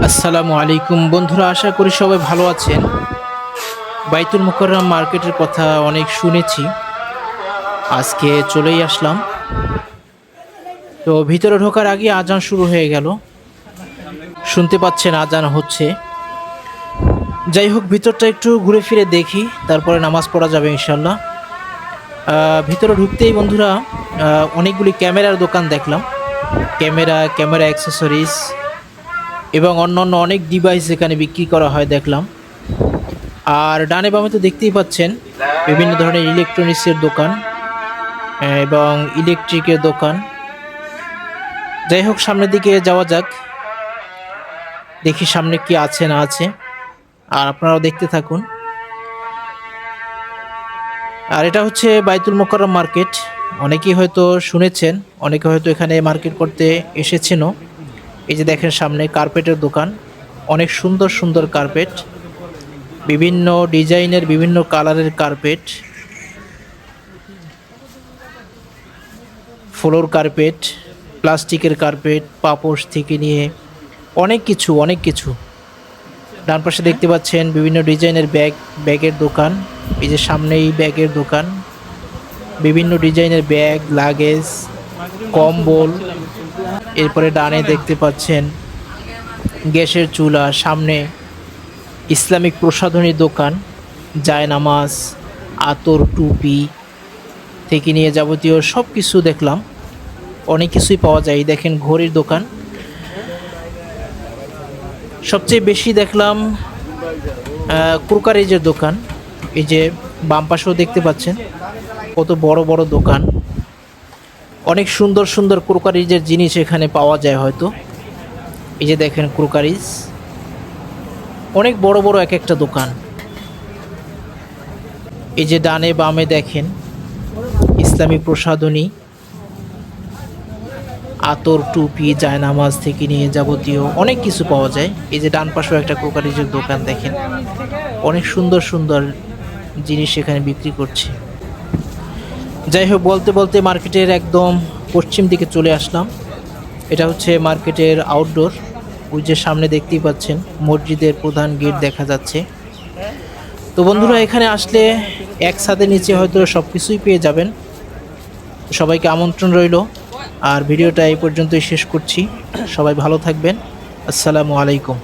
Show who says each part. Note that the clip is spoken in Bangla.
Speaker 1: আসসালামু আলাইকুম বন্ধুরা, আশা করি সবাই ভালো আছেন। বাইতুল মুকাররম মার্কেটের কথা অনেক শুনেছি, আজকে চলেই আসলাম। তো ভিতরে ঢোকার আগে আজান শুরু হয়ে গেল, শুনতে পাচ্ছেন আজান হচ্ছে। যাই হোক, ভিতরটা একটু ঘুরে ফিরে দেখি, তারপরে নামাজ পড়া যাবে ইনশাল্লাহ। ভিতরে ঢুকতেই বন্ধুরা অনেকগুলি ক্যামেরার দোকান দেখলাম। ক্যামেরা অ্যাক্সেসরিজ এবং অন্যান্য অনেক ডিভাইস এখানে বিক্রি করা হয় দেখলাম। আর ডানে বামে তো দেখতেই পাচ্ছেন বিভিন্ন ধরনের ইলেকট্রনিক্সের দোকান এবং ইলেকট্রিকের দোকান। যাই হোক, সামনের দিকে যাওয়া যাক, দেখি সামনে কি আছে না আছে, আর আপনারাও দেখতে থাকুন। আর এটা হচ্ছে বাইতুল মোকাররম মার্কেট। অনেকেই হয়তো শুনেছেন, অনেকে হয়তো এখানে মার্কেট করতে এসেছেনও। এই যে দেখেন সামনে কার্পেটের দোকান, অনেক সুন্দর সুন্দর কার্পেট, বিভিন্ন ডিজাইনের বিভিন্ন কালারের কার্পেট, ফ্লোর কার্পেট, প্লাস্টিকের কার্পেট, পাপোশ থেকে নিয়ে অনেক কিছু। ডান পাশে দেখতে পাচ্ছেন বিভিন্ন ডিজাইনের ব্যাগের দোকান। এই যে সামনেই ব্যাগের দোকান, বিভিন্ন ডিজাইনের ব্যাগ, লাগেজ, কম্বল। এরপরে ডানে দেখতে পাচ্ছেন গ্যাসের চুলা, সামনে ইসলামিক প্রসাধনী দোকান, জায়নামাজ, আতর, টুপি থেকে নিয়ে যাবতীয় সব কিছু দেখলাম। অনেক কিছুই পাওয়া যায়। দেখেন ঘড়ির দোকান, সবচেয়ে বেশি দেখলাম ক্রোকারিজের দোকান। এই যে বাম পাশেও দেখতে পাচ্ছেন কত বড় বড় দোকান, অনেক সুন্দর সুন্দর ক্রোকারিজের জিনিস এখানে পাওয়া যায় হয়তো। এই যে দেখেন ক্রোকারিজ, অনেক বড় বড় এক একটা দোকান। এই যে ডানে বামে দেখেন ইসলামী প্রসাধনী, আতর, টুপি, জায়নামাজ থেকে নিয়ে যাবতীয় অনেক কিছু পাওয়া যায়। এই যে ডান পাশেও একটা ক্রোকারিজের দোকান দেখেন, অনেক সুন্দর সুন্দর জিনিস এখানে বিক্রি করছে। যাই হোক, বলতে বলতে মার্কেটের একদম পশ্চিম দিকে চলে আসলাম। এটা হচ্ছে মার্কেটের আউটডোর। ওই যে সামনে দেখতেই পাচ্ছেন মসজিদের প্রধান গেট দেখা যাচ্ছে। তো বন্ধুরা, এখানে আসলে এক ছাদের নিচে হয়তো সব কিছুই পেয়ে যাবেন। সবাইকে আমন্ত্রণ রইল। আর ভিডিওটা এই পর্যন্তই শেষ করছি। সবাই ভালো থাকবেন। আসসালামু আলাইকুম।